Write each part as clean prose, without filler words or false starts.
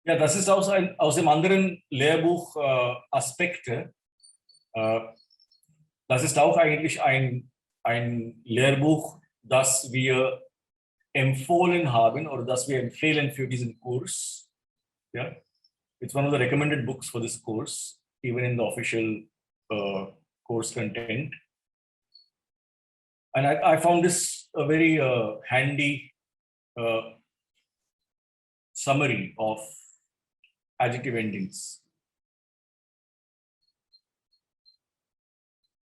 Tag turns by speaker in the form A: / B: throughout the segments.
A: Ja, das ist aus dem anderen Lehrbuch Aspekte. Das ist auch eigentlich ein Lehrbuch, das wir empfohlen haben oder das wir empfehlen für diesen Kurs. Yeah, it's one of the recommended books for this course, even in the official course content. And I found this a very handy summary of adjective endings.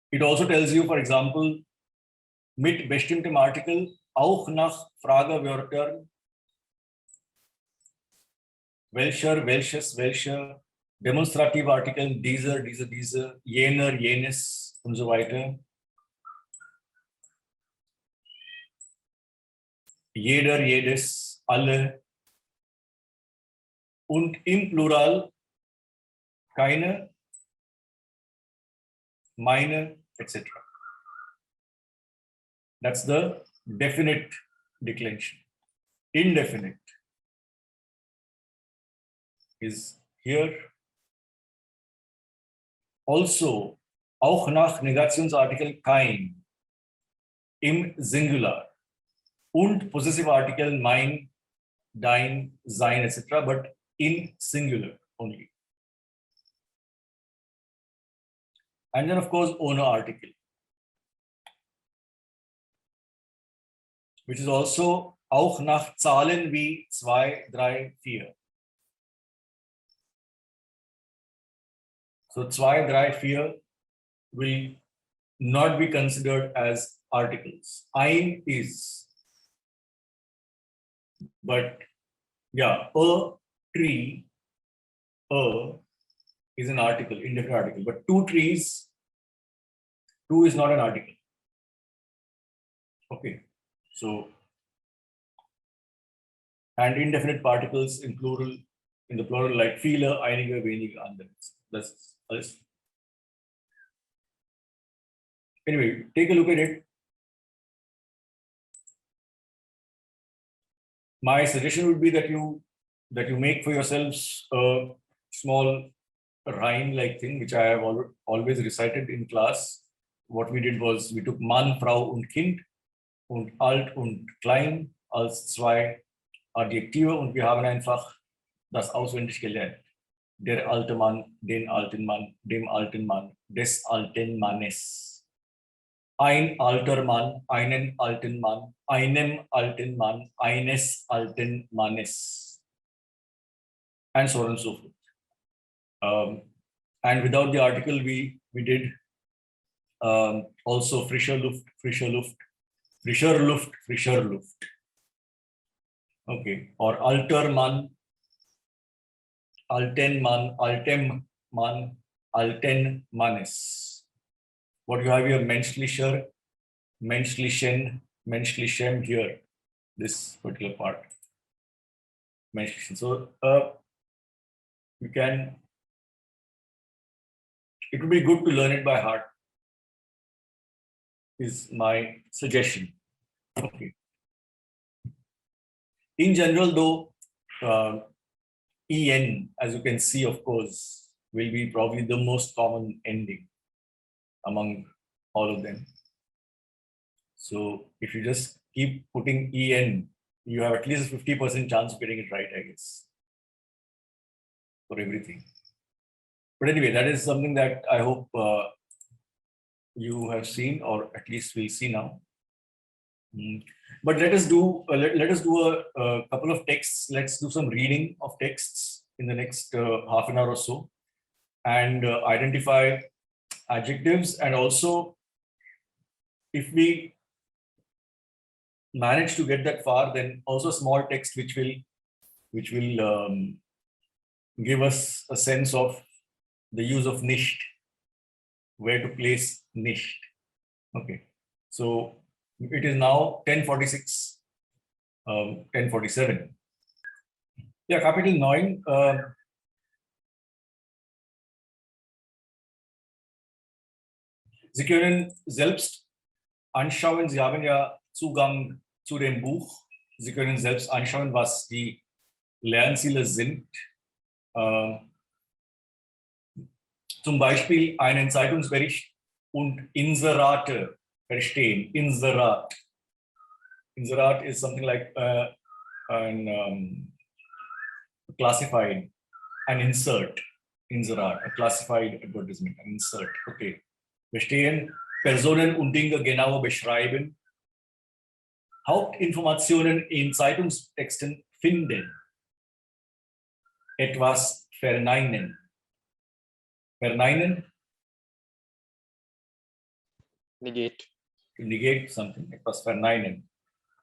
A: It also tells you, for example, mit bestimmtem Artikel auch nach Fragewörtern, welcher, welches, welcher, demonstrative Artikel, dieser, diese, jener, jenes und so weiter. Jeder, jedes, alle. Und im Plural keine, meine, etc. That's the definite declension. Indefinite is here. Also, auch nach Negationsartikel kein im Singular und possessive Artikel mein, dein, sein, etc. but in singular only. And then of course owner article, which is also auch nach Zahlen wie 2, 3, 4. So 2, 3, 4 will not be considered as articles. Ein is. But yeah, a tree, is an article, indefinite article. But two trees, two is not an article. Okay, so and indefinite particles in plural, in the plural, like viele, einige, wenige, andere. That's alles. Anyway, take a look at it. My suggestion would be that you make for yourselves a small rhyme-like thing, which I have always recited in class. What we did was we took Mann, Frau und Kind und alt und klein als zwei Adjektive und wir haben einfach das auswendig gelernt. Der alte Mann, den alten Mann, dem alten Mann, des alten Mannes. Ein alter Mann, einen alten Mann, einem alten Mann, eines alten Mannes. And so on and so forth. And without the article, we did also frischer Luft, frischer Luft, frischer Luft, frischer Luft. Okay, or alter Mann, alten Mann, altem Mann, alten Mannes. What you have here, menschlicher, menschlichen, menschlichem here, this particular part. Menschlichen. So you can, it would be good to learn it by heart, is my suggestion. Okay. In general, though, en, as you can see, of course, will be probably the most common ending among all of them. So if you just keep putting en, you have at least a 50% chance of getting it right, I guess, for everything. But anyway, that is something that I hope you have seen, or at least we'll see now. But let us do a couple of texts. Let's do some reading of texts in the next half an hour or so, and identify adjectives. And also, if we manage to get that far, then also small text which will give us a sense of the use of nicht, where to place nicht. Okay, so it is now 10:46, 10:47. Ja, Kapitel 9. Sie können selbst anschauen, Sie haben ja Zugang zu dem Buch. Sie können selbst anschauen, was die Lernziele sind Zum Beispiel einen Zeitungsbericht und Inserate verstehen. Inserat. Inserat is something like an classified, an insert. Inserat, a classified advertisement, an insert. Okay. Verstehen, Personen und Dinge genauer beschreiben, Hauptinformationen in Zeitungstexten finden, etwas verneinen. Verneinen?
B: Negate.
A: Negate something, etwas verneinen.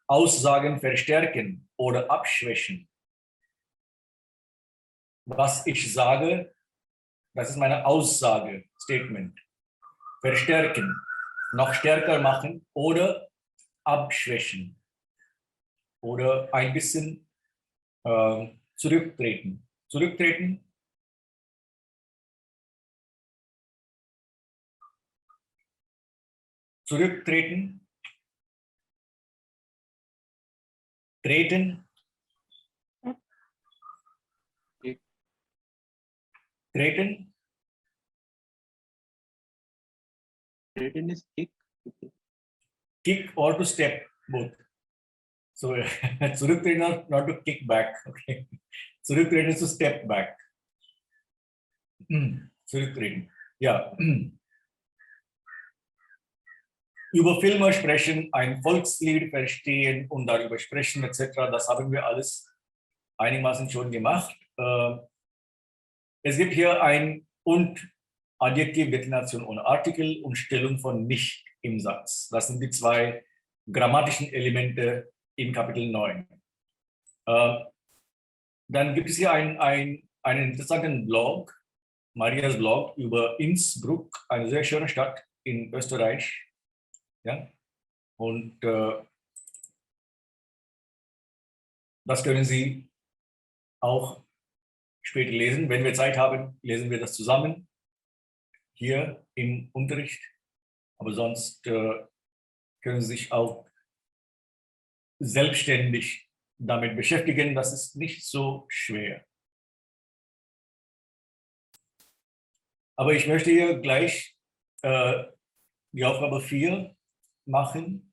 A: Aussagen verstärken oder abschwächen. Was ich sage, das ist meine Aussage, Statement. Verstärken, noch stärker machen oder abschwächen. Oder ein bisschen zurücktreten. Zurücktreten. Zurücktreten. Treten. Treten.
B: Treten is kick.
A: Kick or to step, both. So, zurücktreten, not to kick back. Okay. Zurücktreten is to step back. Zurücktreten. Ja. Über Filme sprechen, ein Volkslied verstehen und darüber sprechen etc. Das haben wir alles einigermaßen schon gemacht. Es gibt hier ein und Adjektivdeklination ohne Artikel und Stellung von nicht im Satz. Das sind die zwei grammatischen Elemente im Kapitel 9. Dann gibt es hier einen interessanten Blog, Marias Blog über Innsbruck, eine sehr schöne Stadt in Österreich. Ja? Und das können Sie auch später lesen. Wenn wir Zeit haben, lesen wir das zusammen hier im Unterricht. Aber sonst können Sie sich auch selbstständig damit beschäftigen. Das ist nicht so schwer. Aber ich möchte hier gleich die Aufgabe 4 machen,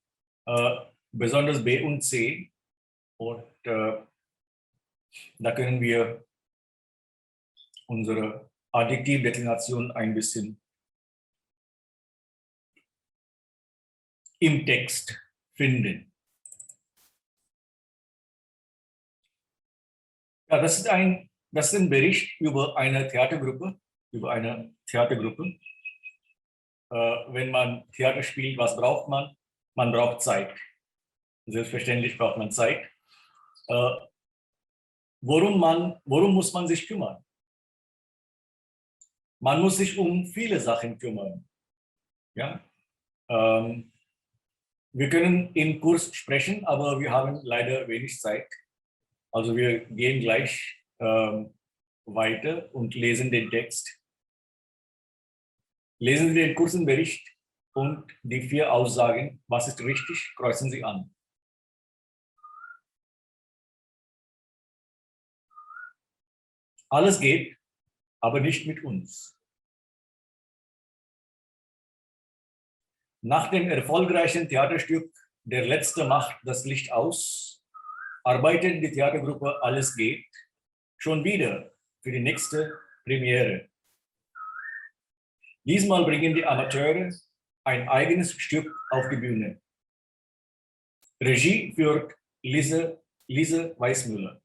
A: besonders B und C. Und da können wir unsere Adjektivdeklination ein bisschen im Text finden. Ja, das ist ein Bericht über eine Theatergruppe. Wenn man Theater spielt, was braucht man? Man braucht Zeit. Selbstverständlich braucht man Zeit. Worum muss man sich kümmern? Man muss sich um viele Sachen kümmern. Ja? Wir können im Kurs sprechen, aber wir haben leider wenig Zeit. Also wir gehen gleich weiter und lesen den Text. Lesen Sie den kurzen Bericht und die 4 Aussagen. Was ist richtig? Kreuzen Sie an. Alles geht, aber nicht mit uns. Nach dem erfolgreichen Theaterstück Der Letzte macht das Licht aus, arbeitet die Theatergruppe Alles geht schon wieder für die nächste Premiere. Diesmal bringen die Amateure ein eigenes Stück auf die Bühne. Regie führt Lise Weißmüller.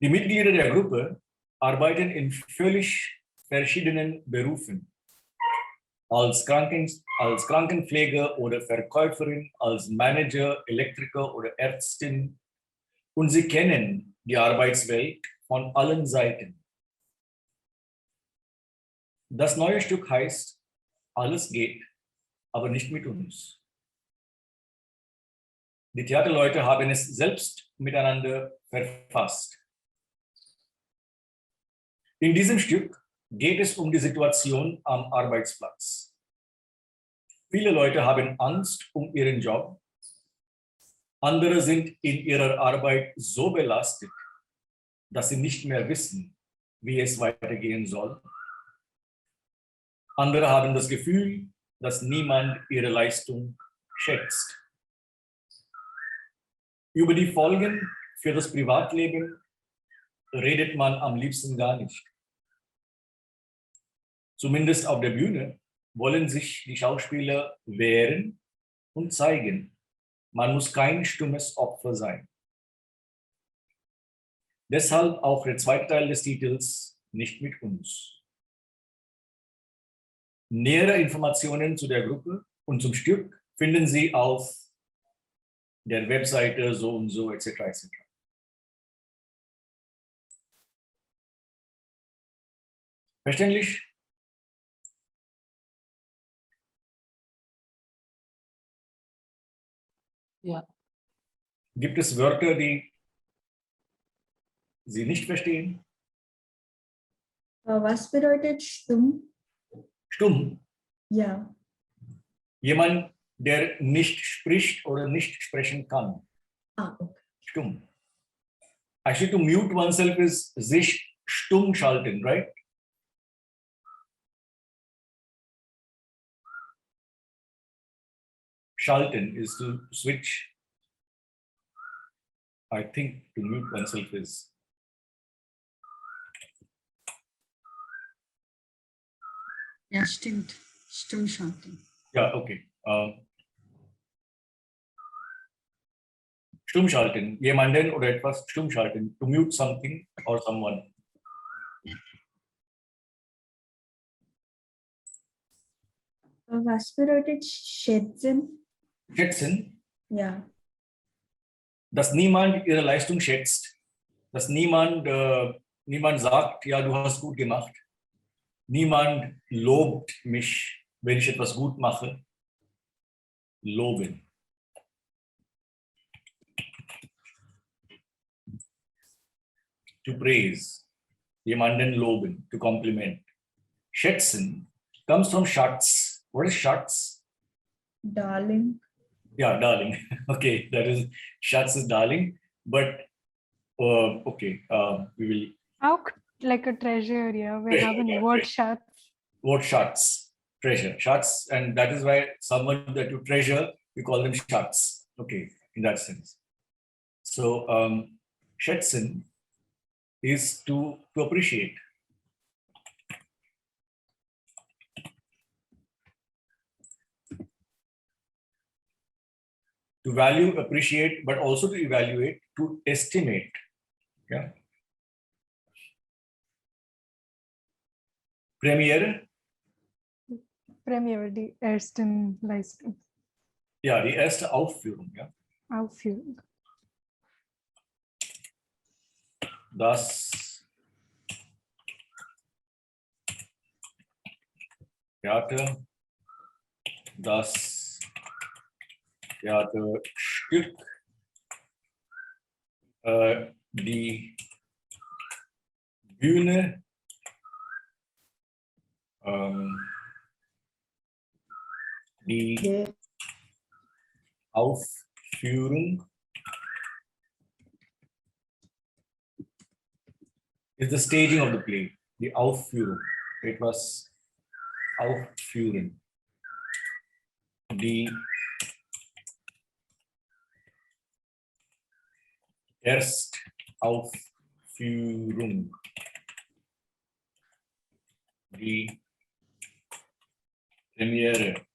A: Die Mitglieder der Gruppe arbeiten in völlig verschiedenen Berufen. Als Krankenpfleger oder Verkäuferin, als Manager, Elektriker oder Ärztin. Und sie kennen die Arbeitswelt von allen Seiten. Das neue Stück heißt Alles geht, aber nicht mit uns. Die Theaterleute haben es selbst miteinander verfasst. In diesem Stück geht es um die Situation am Arbeitsplatz. Viele Leute haben Angst um ihren Job. Andere sind in ihrer Arbeit so belastet, dass sie nicht mehr wissen, wie es weitergehen soll. Andere haben das Gefühl, dass niemand ihre Leistung schätzt. Über die Folgen für das Privatleben redet man am liebsten gar nicht. Zumindest auf der Bühne wollen sich die Schauspieler wehren und zeigen. Man muss kein stummes Opfer sein. Deshalb auch der zweite Teil des Titels, nicht mit uns. Nähere Informationen zu der Gruppe und zum Stück finden Sie auf der Webseite so und so etc. etc. Verständlich?
C: Ja.
A: Gibt es Wörter, die Sie nicht verstehen?
D: Was bedeutet stumm?
A: Stumm.
D: Ja.
A: Jemand, der nicht spricht oder nicht sprechen kann.
D: Okay.
A: Stumm. Actually, to mute oneself is sich stumm schalten, right? Schalten is to switch. I think to mute oneself is.
C: Ja, stimmt. Stumm schalten.
A: Ja, okay. Stumm schalten. Jemanden oder etwas stumm schalten. To mute something or someone.
D: Was bedeutet schätzen?
A: Schätzen,
D: Ja.
A: dass niemand ihre Leistung schätzt. Dass niemand sagt, ja, du hast gut gemacht. Niemand lobt mich, wenn ich etwas gut mache. Loben. To praise. Jemanden loben, to compliment. Schätzen comes from Schatz. What is Schatz?
D: Darling.
A: Yeah, darling. Okay, that is Schatz is darling. But okay, we will.
E: Auch like a treasure, yeah. We
A: Treasure,
E: have a
A: yeah,
E: word
A: treasure.
E: Schatz.
A: What Schatz? Treasure. Schatz, and that is why someone that you treasure, we call them Schatz. Okay, in that sense. So schätzen is to appreciate. To value, appreciate, but also to evaluate, to estimate. Yeah. Premiere.
E: Premiere, die ersten Leistung.
A: Ja, die erste Aufführung. Ja.
E: Aufführung.
A: Das Theater, das Theaterstück, die Bühne, die Aufführung is the staging of the play. Die Aufführung. Etwas aufführen. Die Erstaufführung. Die Premiere.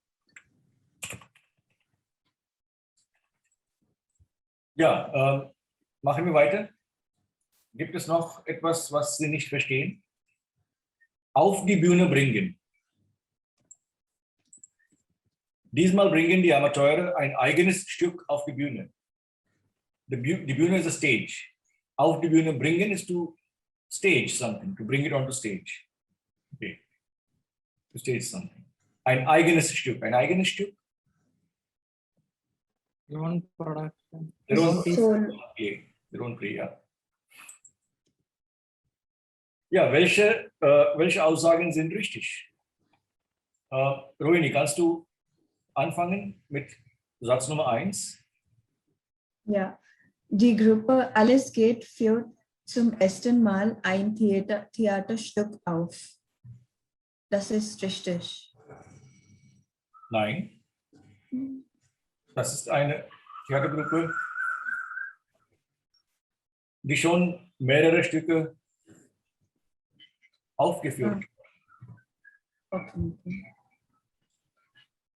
A: Ja, machen wir weiter. Gibt es noch etwas, was Sie nicht verstehen? Auf die Bühne bringen. Diesmal bringen die Amateure ein eigenes Stück auf die Bühne. Die Bühne is a stage. Auf die Bühne bringen is to stage something, to bring it onto stage. Okay. To stage something. Ein eigenes Stück. Ein eigenes Stück?
B: Your own production.
A: Their own
D: Soul.
A: play. Their own play, ja. Ja, welche Aussagen sind richtig? Rohini, kannst du anfangen mit Satz Nummer 1?
D: Ja. Die Gruppe Alles geht führt zum ersten Mal ein Theaterstück auf. Das ist richtig.
A: Nein. Das ist eine Theatergruppe, die schon mehrere Stücke aufgeführt.
D: Okay.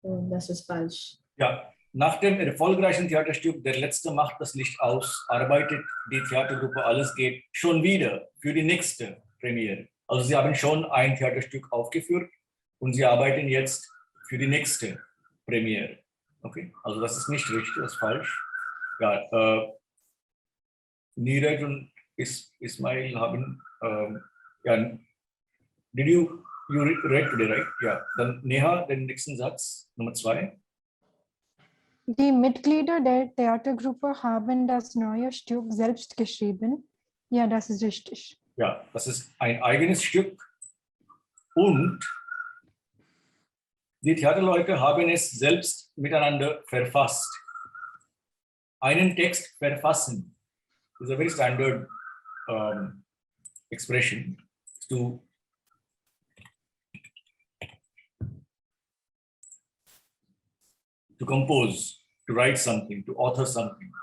D: Das ist falsch.
A: Ja, nach dem erfolgreichen Theaterstück Der Letzte macht das Licht aus, arbeitet die Theatergruppe Alles geht schon wieder für die nächste Premiere. Also sie haben schon ein Theaterstück aufgeführt und sie arbeiten jetzt für die nächste Premiere. Okay, also das ist nicht richtig, das ist falsch. Ja, Neeraj und Ismail haben, ja, did you read today, right? Ja, dann Neha, den nächsten Satz, Nummer 2.
E: Die Mitglieder der Theatergruppe haben das neue Stück selbst geschrieben. Ja, das ist richtig.
A: Ja, das ist ein eigenes Stück und die Theaterleute haben es selbst miteinander verfasst. Einen Text verfassen is a very standard expression to compose, to write something, to author something,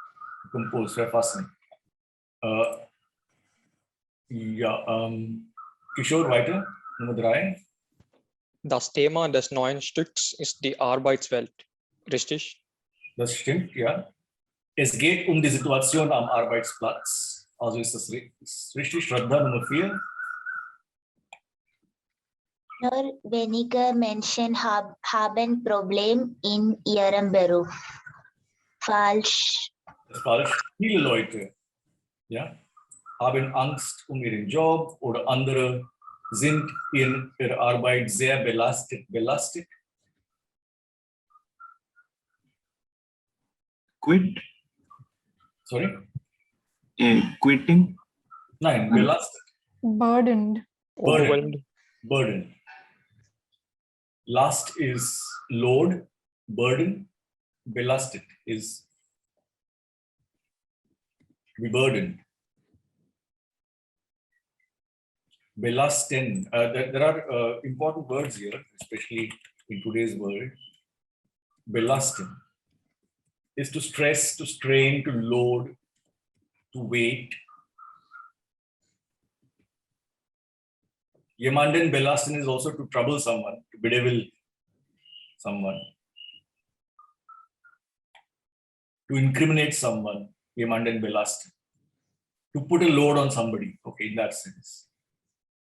A: to compose, verfassen. Ja, Kishore, weiter, Nummer 3.
F: Das Thema des neuen Stücks ist die Arbeitswelt. Richtig?
A: Das stimmt, ja. Es geht um die Situation am Arbeitsplatz. Also ist das richtig. Shraddha, Nummer 4.
G: Nur wenige Menschen haben Probleme in ihrem Beruf. Falsch.
A: Das ist falsch. Viele Leute, ja, haben Angst um ihren Job oder andere sind in ihrer Arbeit sehr belastet.
H: Quit.
A: Sorry?
H: Quitting.
A: Nein, belastet.
E: Burdened.
F: Overwhelmed.
A: Burden. Last is load, burden. Belasted is to be burdened. Belasten. There are important words here, especially in today's world. Belasten is to stress, to strain, to load, to weight. Jemanden belasten is also to trouble someone, to bedevil someone, to incriminate someone. Jemanden belasten, to put a load on somebody. Okay, in that sense.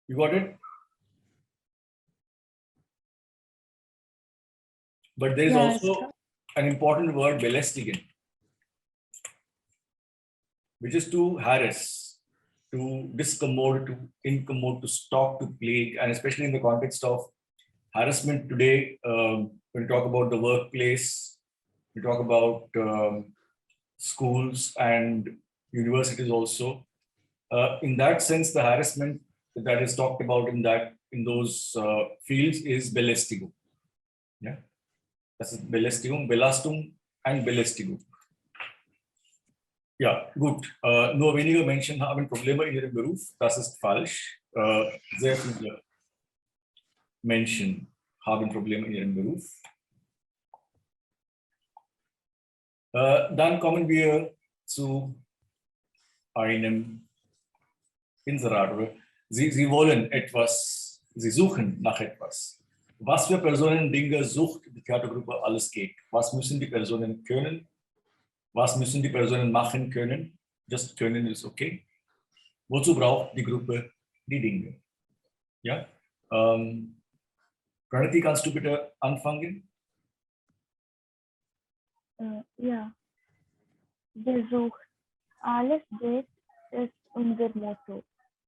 A: You got it? But there is
E: Yes.
A: also an important word, belästigen, which is to harass, to discommode, to incommode, to stalk, to plague, and especially in the context of harassment today, when we talk about the workplace, we talk about schools and universities also. In that sense, the harassment that is talked about in those fields is Belästigung. Yeah, das ist Belästigung, Belastung and Belästigung. Ja, gut. Nur wenige Menschen haben Probleme in ihrem Beruf. Das ist falsch. Sehr viele Menschen haben Probleme in ihrem Beruf. Dann kommen wir zu einem Inserat. Sie wollen etwas, Sie suchen nach etwas. Was für Personen, Dinge sucht die Theatergruppe Alles geht? Was müssen die Personen können? Was müssen die Personen machen können? Just können ist okay. Wozu braucht die Gruppe die Dinge? Ja? Pranati, kannst du bitte anfangen?
I: Ja. Gesucht. Alles geht ist unser Motto.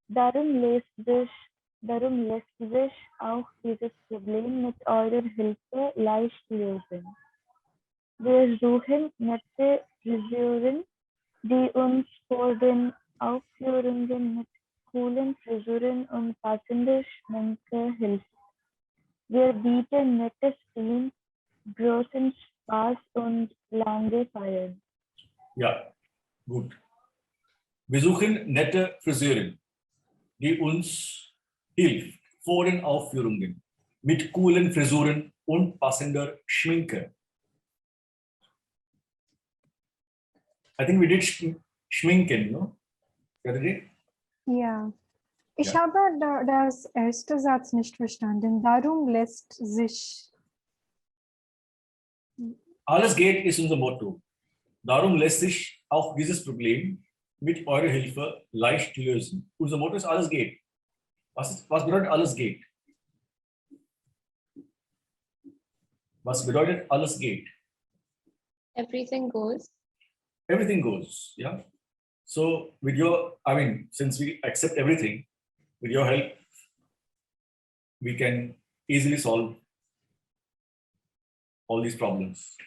I: Darum lässt sich auch dieses Problem mit eurer Hilfe leicht lösen. Wir suchen nette Friseuren, die uns vor den Aufführungen mit coolen Frisuren und passender Schminke hilft. Wir bieten nettes Team, großen Spaß und lange Feiern.
A: Ja, gut. Wir suchen nette Friseurin, die uns hilft vor den Aufführungen mit coolen Frisuren und passender Schminke. I think we did Schminken, no? The other day?
E: Ja. Ich
A: Ja.
E: habe das erste Satz nicht verstanden. Darum lässt sich.
A: Alles geht ist unser Motto. Darum lässt sich auch dieses Problem mit eurer Hilfe leicht lösen. Unser Motto ist alles geht. Was bedeutet alles geht? Was bedeutet alles geht?
J: Everything goes.
A: Everything goes, yeah. So with your, since we accept everything, with your help, we can easily solve all these problems.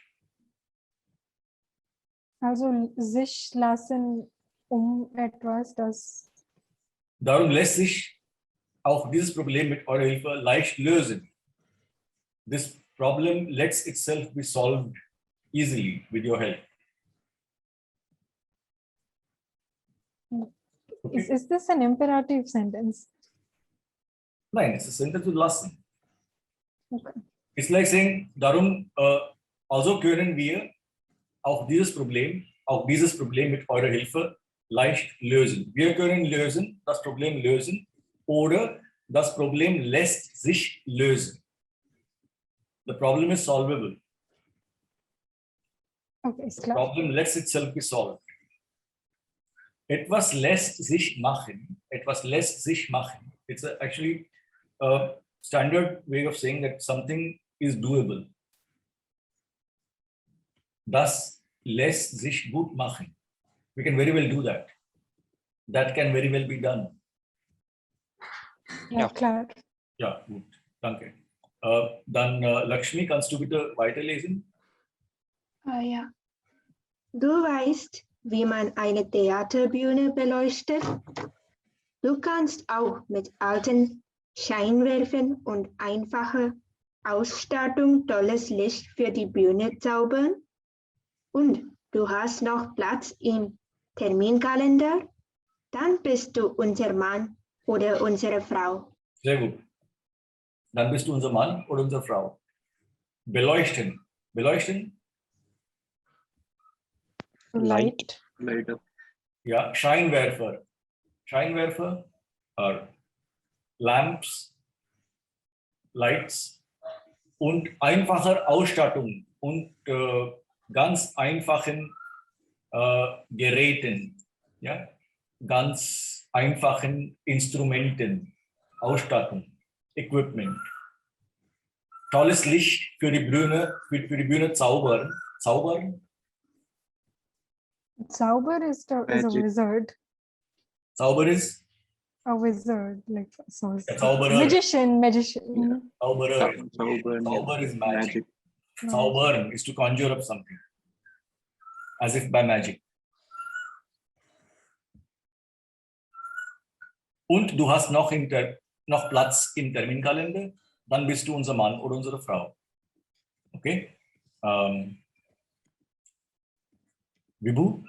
E: Also sich lassen etwas, das.
A: Darum lässt sich auch dieses Problem mit eurer Hilfe leicht lösen. This problem lets itself be solved easily with your help. Okay.
E: Is this an imperative sentence?
A: Nein, it's a sentence with lassen.
E: Okay.
A: It's like saying, darum, also können wir auch dieses Problem mit eurer Hilfe leicht lösen. Wir können das Problem lösen oder das Problem lässt sich lösen. The problem is solvable.
E: Okay, ist
A: The
E: klar.
A: problem lets itself be solved. Etwas lässt sich machen. It's actually a standard way of saying that something is doable. Das lässt sich gut machen. We can very well do that. That can very well be done.
E: Ja,
F: Ja.
E: klar.
A: Ja, gut. Danke. Dann Lakshmi, kannst du bitte weiterlesen?
J: Ja.
K: Du weißt, wie man eine Theaterbühne beleuchtet? Du kannst auch mit alten Scheinwerfern und einfacher Ausstattung tolles Licht für die Bühne zaubern? Und du hast noch Platz im Terminkalender? Dann bist du unser Mann oder unsere Frau.
A: Sehr gut. Dann bist du unser Mann oder unsere Frau. Beleuchten. Beleuchten?
E: Light.
H: Later.
A: Ja, Scheinwerfer. Scheinwerfer are lamps, lights und einfacher Ausstattung und ganz einfachen Geräten, ja, ganz einfachen Instrumenten, Ausstattung, Equipment. Tolles Licht für die Bühne zaubern. Zaubern?
E: Zauber is a
H: Magic.
E: wizard.
A: Zauber ist
E: A wizard, like so.
A: der Zauberer.
E: Magician.
A: Zauberer.
H: Zaubern,
A: Zauber is magic.
H: magic.
A: Zaubern is to conjure up something, as if by magic. Und du hast noch Platz im Terminkalender, dann bist du unser Mann oder unsere Frau. Okay? Vibhu?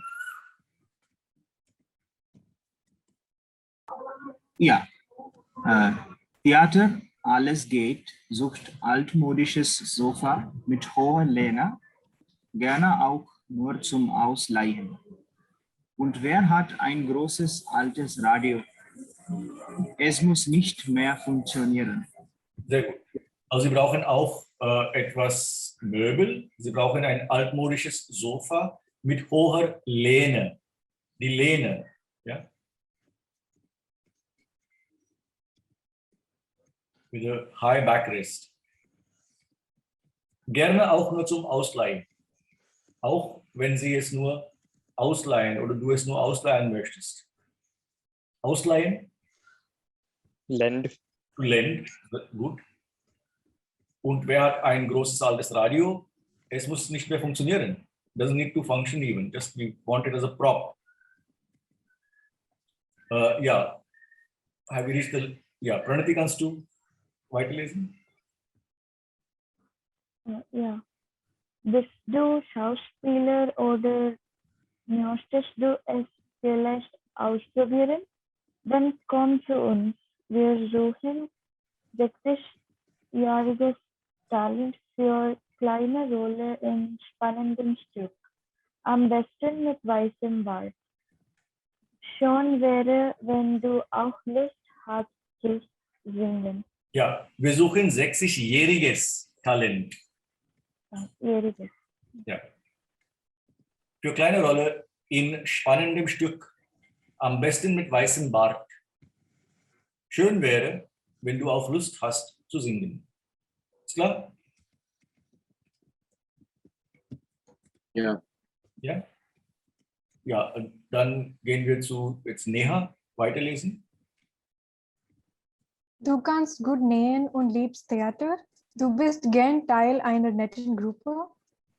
H: Ja. Theater, alles geht, sucht altmodisches Sofa mit hoher Lehne, gerne auch nur zum Ausleihen. Und wer hat ein großes altes Radio? Es muss nicht mehr funktionieren.
A: Sehr gut. Also Sie brauchen auch etwas Möbel. Sie brauchen ein altmodisches Sofa mit hoher Lehne. Die Lehne, ja. With a high backrest. Gerne auch nur zum Ausleihen. Auch wenn Sie es nur ausleihen oder du es nur ausleihen möchtest. Ausleihen?
F: Lend.
A: To lend, gut. Und wer hat ein großes altes Radio? Es muss nicht mehr funktionieren. Doesn't need to function even. Just we want it as a prop. Yeah. Have you reached the? Yeah. Pranati, kannst du weiterlesen?
I: Ja. Bist du Schauspieler oder möchtest du es vielleicht ausprobieren. Dann komm zu uns. Wir suchen 60-jähriges Talent für kleine Rolle in spannendem Stück. Am besten mit weißem Bart. Schön wäre, wenn du auch Lust hast zu singen.
A: Ja, wir suchen 60-jähriges Talent.
I: Jähriges.
A: Ja. Für kleine Rolle in spannendem Stück. Am besten mit weißem Bart. Schön wäre, wenn du auch Lust hast zu singen. Ist klar?
H: Ja.
A: Ja? Ja, und dann gehen wir zu jetzt Neha weiterlesen.
E: Du kannst gut nähen und liebst Theater. Du bist gern Teil einer netten Gruppe.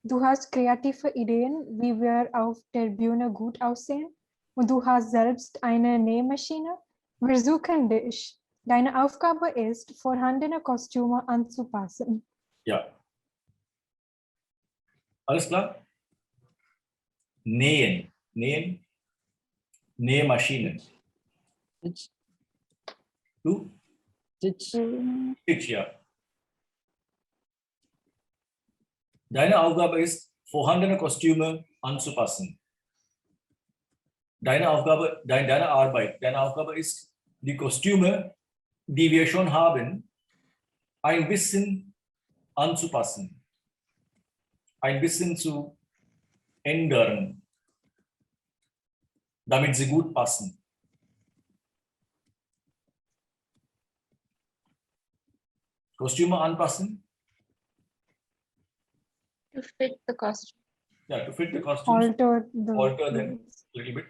E: Du hast kreative Ideen, wie wir auf der Bühne gut aussehen. Und du hast selbst eine Nähmaschine. Wir suchen dich. Deine Aufgabe ist, vorhandene Kostüme anzupassen.
A: Ja. Alles klar? Nähen. Nähen. Nähmaschinen. Du? Stitch, ja. Deine Aufgabe ist, vorhandene Kostüme anzupassen. Deine Aufgabe ist, die Kostüme, die wir schon haben, ein bisschen anzupassen. Ein bisschen zu ändern, damit sie gut passen. Kostüme anpassen?
J: To fit the costume.
A: Ja, to fit the costumes.
E: Alter
A: them a little bit.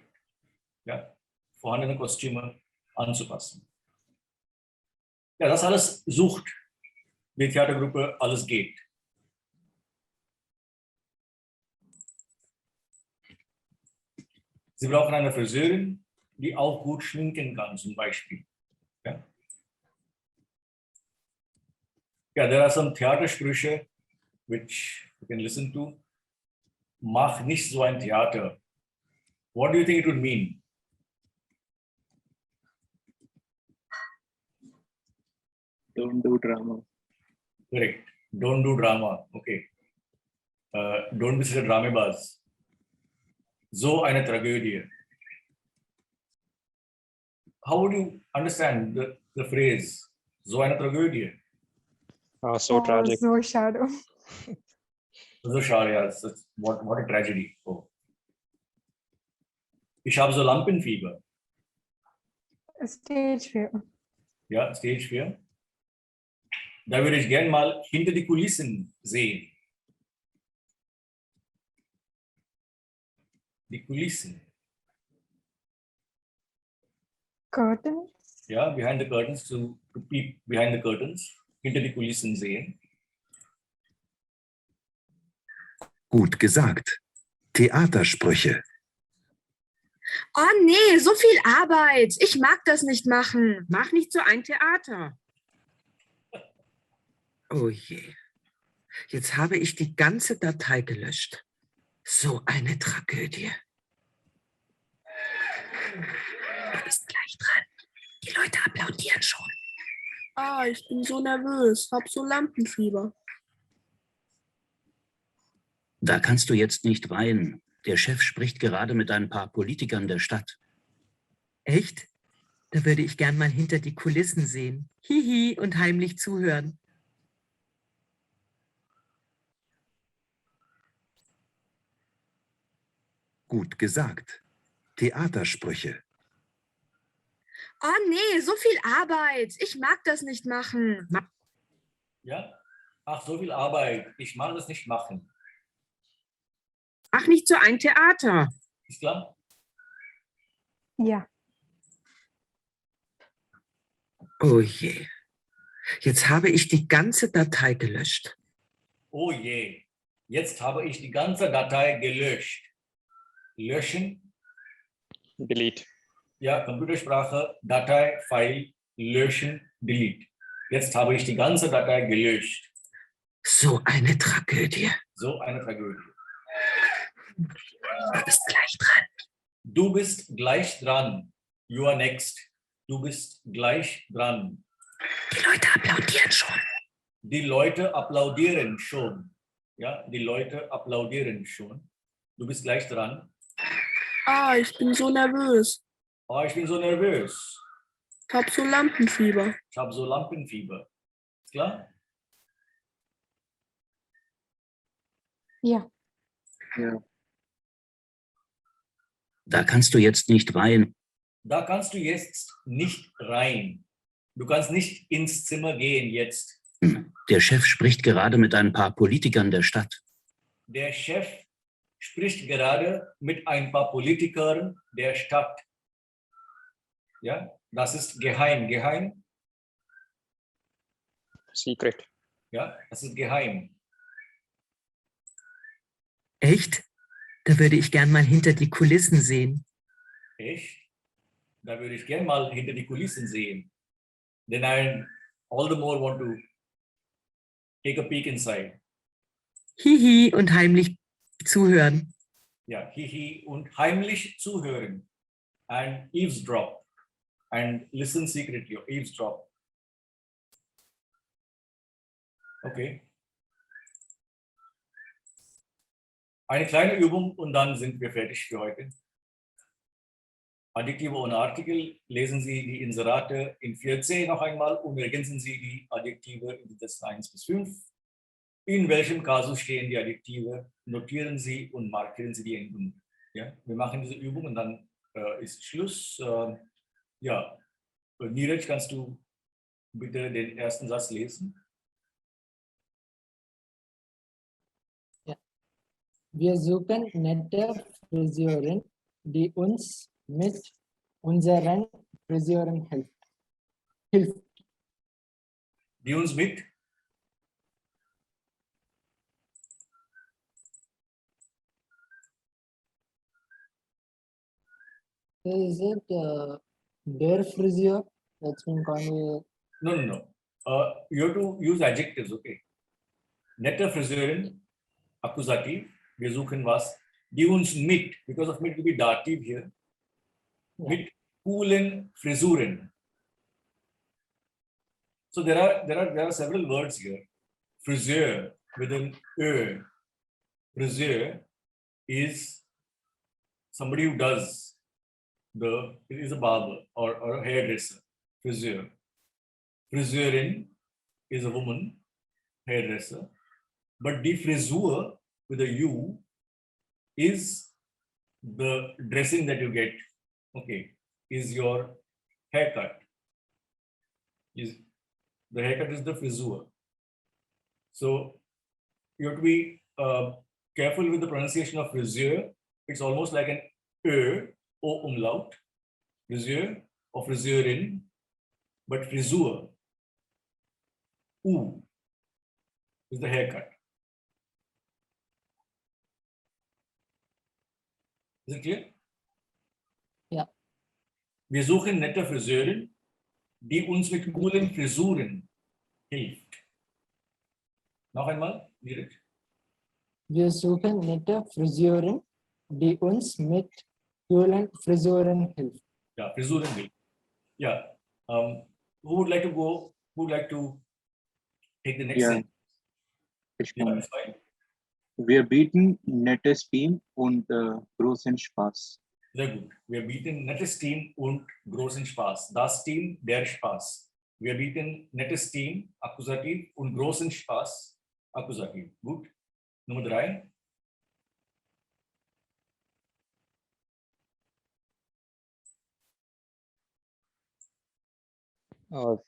A: Ja, vorhandene Kostüme anzupassen. Ja, das alles sucht die Theatergruppe Alles geht. Sie brauchen eine Friseurin, die auch gut schminken kann, zum Beispiel. Ja. Yeah, there are some Theatersprüche which you can listen to. Mach nicht so ein Theater. What do you think it would mean?
H: Don't do drama.
A: Correct. Don't do drama. Okay. Don't be such a Dramebaz. So eine Tragödie. How would you understand the phrase, so eine Tragödie?
F: So tragic.
E: So shadow.
A: So schade, ja. What a tragedy. Oh. Ich habe so Lampenfieber.
E: Stage fear.
A: Ja, Stage 4. Da würde ich gern mal hinter die Kulissen sehen. Die Kulissen.
E: Curtains.
A: Ja, behind the curtains, to peep behind the curtains, hinter die Kulissen sehen.
L: Gut gesagt. Theatersprüche.
M: Oh nee, so viel Arbeit. Ich mag das nicht machen. Mach nicht so ein Theater.
L: Oh je. Jetzt habe ich die ganze Datei gelöscht. So eine Tragödie. Du bist gleich dran. Die Leute applaudieren schon.
M: Ah, ich bin so nervös. Hab so Lampenfieber.
N: Da kannst du jetzt nicht weinen. Der Chef spricht gerade mit ein paar Politikern der Stadt.
O: Echt? Da würde ich gern mal hinter die Kulissen sehen. Hihi und heimlich zuhören.
L: Gut gesagt. Theatersprüche.
M: Oh nee, so viel Arbeit. Ich mag das nicht machen.
A: Ja? Ach, so viel Arbeit. Ich mag das nicht machen.
M: Mach nicht so ein Theater.
A: Ist klar?
E: Ja.
L: Oh je. Jetzt habe ich die ganze Datei gelöscht.
A: Oh je. Jetzt habe ich die ganze Datei gelöscht. Löschen.
F: Delete.
A: Ja, Computersprache, Datei, File, löschen, delete. Jetzt habe ich die ganze Datei gelöscht.
L: So eine Tragödie.
A: So eine Tragödie.
L: Du bist gleich dran.
A: Du bist gleich dran. You are next. Du bist gleich dran.
L: Die Leute applaudieren schon.
A: Die Leute applaudieren schon. Ja, die Leute applaudieren schon. Du bist gleich dran.
M: Ah, ich bin so nervös.
A: Oh, ich bin so nervös.
M: Ich hab so Lampenfieber.
A: Ich habe so Lampenfieber. Ist klar?
E: Ja.
H: Ja.
N: Da kannst du jetzt nicht rein.
A: Da kannst du jetzt nicht rein. Du kannst nicht ins Zimmer gehen jetzt.
N: Der Chef spricht gerade mit ein paar Politikern der Stadt.
A: Der Chef spricht gerade mit ein paar Politikern der Stadt. Ja, das ist geheim. Geheim,
F: Secret.
A: ja, das ist geheim.
O: Echt? Da würde ich gern mal hinter die Kulissen sehen.
A: Echt? Da würde ich gerne mal hinter die Kulissen sehen. Then I all the more want to take a peek inside.
O: Hihi und heimlich zuhören.
A: Ja, hihi und heimlich zuhören. And eavesdrop. And listen secretly. Eavesdrop. Okay. Eine kleine Übung und dann sind wir fertig für heute. Adjektive und Artikel, lesen Sie die Inserate in 4c noch einmal und ergänzen Sie die Adjektive in den Sätzen 1 bis 5. In welchem Kasus stehen die Adjektive? Notieren Sie und markieren Sie die Endung. Ja, wir machen diese Übung und dann ist Schluss. Ja, Niraj, kannst du bitte den ersten Satz lesen?
B: Wir suchen nette Friseurin, die uns mit unseren Friseuren hilft.
A: Die uns mit?
B: Is it their friseur? That's been called.
A: No. You have to use adjectives, okay? Nette Friseurin, Akkusativ. Wir suchen was? Die uns mit, because of mit will be dative here.
B: Yeah.
A: Mit coolen Frisuren. So there are several words here. Friseur with an Ö. Friseur is somebody who does it is a barber or a hairdresser. Friseur. Friseurin is a woman, hairdresser. But die Frisur with a U is the dressing that you get. Okay, is your haircut. The haircut is the frisur. So you have to be careful with the pronunciation of friseur. It's almost like an Ö, O umlaut, friseur or friseurin, but frisur, U, is the haircut. Is it clear?
B: Ja.
A: Wir suchen nette Friseurin, die uns mit coolen Frisuren hilft. Noch einmal, Niraj.
B: Wir suchen nette Friseurin, die uns mit coolen Frisuren hilft.
A: Yeah, Frisuren hilft. Yeah. Who would like to go? Who would like to take the next
H: Ja.
A: sentence?
H: Ich
A: Yeah,
H: kann.
A: that's fine.
H: Wir bieten nettes Team und großen Spaß.
A: Sehr gut. Wir bieten nettes Team und großen Spaß. Das Team, der Spaß. Wir bieten nettes Team, Akkusativ, und großen Spaß, Akkusativ. Gut. Nummer 3.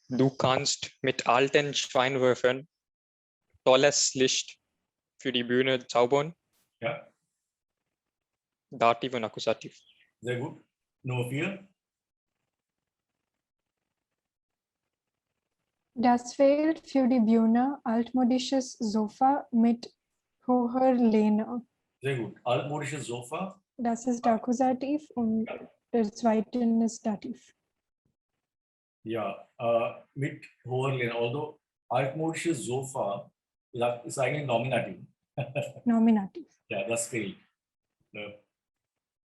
F: Du kannst mit alten Scheinwerfern tolles Licht für die Bühne zaubern.
A: Ja,
F: Dativ und Akkusativ.
A: sehr gut. Nummer 4.
E: Das fehlt für die Bühne altmodisches Sofa mit hoher Lehne.
A: Sehr gut. Altmodisches Sofa.
E: Das ist Akkusativ und der zweite ist Dativ.
A: Ja, mit hoher Lehne. Although altmodisches Sofa ist eigentlich Nominativ.
E: Nominativ.
A: Ja, das fehlt.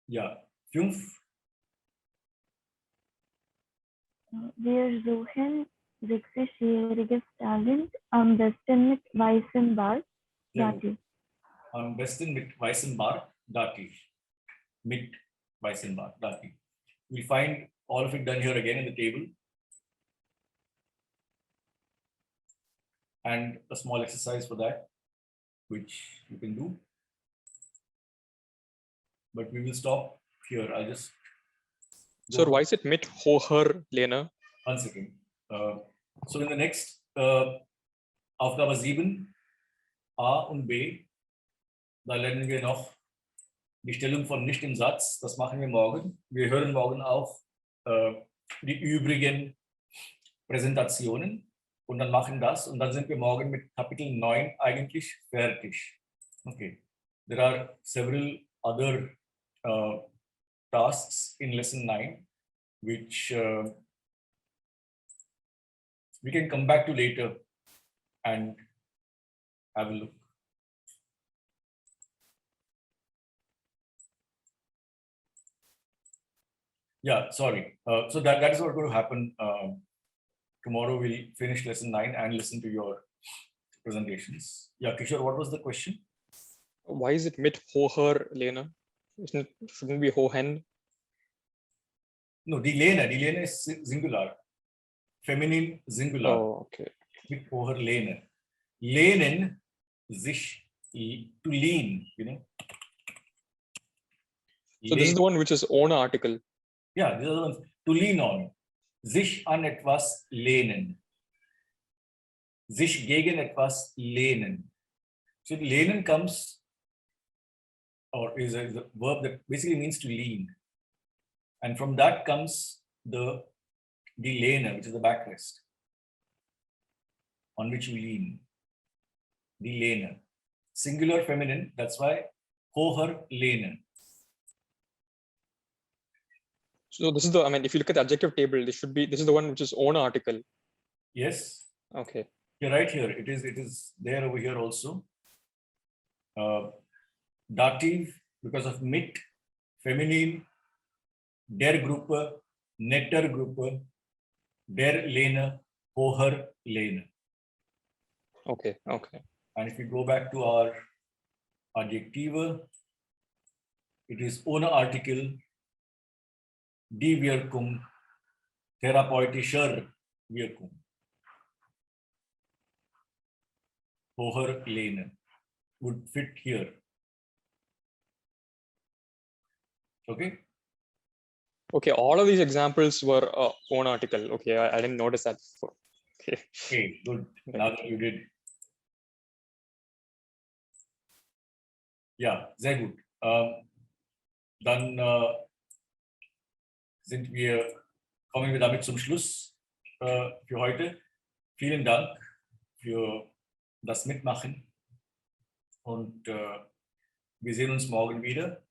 A: Ja, 5.
I: Wir suchen 60-jähriges Talent am besten mit weißem Bart.
A: Sehr gut.
I: Dativ.
A: Am besten mit weißem Bart, Dativ. Mit weißem Bart, Dativ. We'll find all of it done here again in the table. And a small exercise for that, which you can do. But we will stop here. I'll just.
F: Sir, why is it mit hoher Lena?
A: 1 second. So in the next Aufgabe 7, A und B, da lernen wir noch die Stellung von nicht im Satz. Das machen wir morgen. Wir hören morgen auf die übrigen Präsentationen und dann machen das und dann sind wir morgen mit Kapitel 9 eigentlich fertig. Okay. There are several other tasks in lesson 9 which we can come back to later and have a look. Yeah, sorry. So that is what's going to happen. Tomorrow we'll finish lesson 9 and listen to your presentations. Yeah, Kishore, what was the question?
F: Why is it mit hoher Lena? Shouldn't it be hohen?
A: No, die Lene is singular. Feminine singular.
F: Oh, okay.
A: Mit hoher Lene. Lehnen, sich, to lean, you know.
F: So this is the one which is own article.
A: Yeah, these are the ones. To lean on. Sich an etwas lehnen. Sich gegen etwas lehnen. So lehnen comes, or is a verb that basically means to lean. And from that comes the lehne, which is the backrest, on which you lean. Die Lehne. Singular feminine, that's why hoher Lehne.
F: So this is the, I mean, if you look at the adjective table, this is the one which is own article.
A: Yes.
F: Okay.
A: You're right here. It is there over here also. Dativ, because of mit, feminine, der Gruppe, netter Gruppe, der Lehne, hoher Lehne.
F: Okay, okay.
A: And if we go back to our Adjektive, it is ohne Artikel, die Wirkung, therapeutischer Wirkung. Hoher Lehne would fit here. Okay.
F: Okay, all of these examples were own article. Okay, I didn't notice that before. Okay.
A: Okay, good. Now that you did. Ja, sehr gut. Dann kommen wir damit zum Schluss für heute. Vielen Dank für das Mitmachen und wir sehen uns morgen wieder.